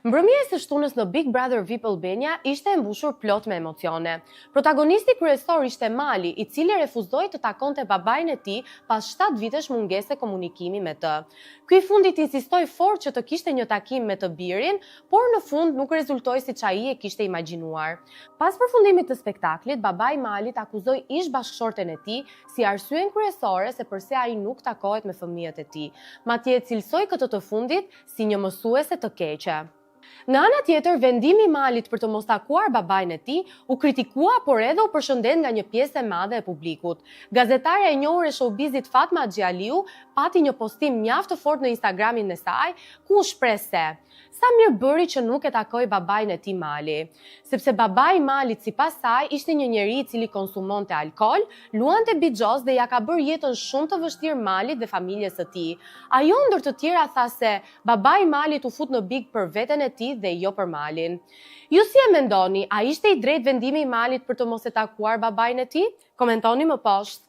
Mbrëmja e së shtunës në Big Brother VIP Albania ishte e mbushur plot me emocione. Protagonisti kryesor ishte Mali, i cili refuzoi të takonte babain e tij pas 7 vitesh mungese komunikimi me të. Ky i fundit insistoi fort që të kishte një takim me të birin, por në fund nuk rezultoi siç ai e kishte imagjinuar. Pas përfundimit të spektaklit, babai i Malit akuzoi ish bashkëshorten e tij si arsyen kryesore se pse ai nuk takohet me fëmijët e tij. Madje e cilsoi këtë të fundit si një mësuese të keqe. Nga ana tjetër, vendimi i Malit për të mos takuar babain e tij u kritikua, por edhe u përshëndet nga një pjesë e madhe e publikut. Gazetarja e njohur e showbizit Fatma Xhialiu pati një postim mjaft të fortë në Instagramin e saj, ku u shpreh se sa mirë bëri që nuk e takoi babain e tij Mali, sepse babai i Malit sipas saj ishte një njeri i cili konsumonte alkool, luante bixhoz dhe ja ka bërë jetën shumë të vështirë Malit dhe familjes së tij. Ajo ndër të tjera tha se babai i Malit u fut në big për veten e tij dhe jo për Malin. Ju si e mendoni, a ishte i drejtë vendimi i Malit për të mos e takuar babain e tij? Komentoni më poshtë.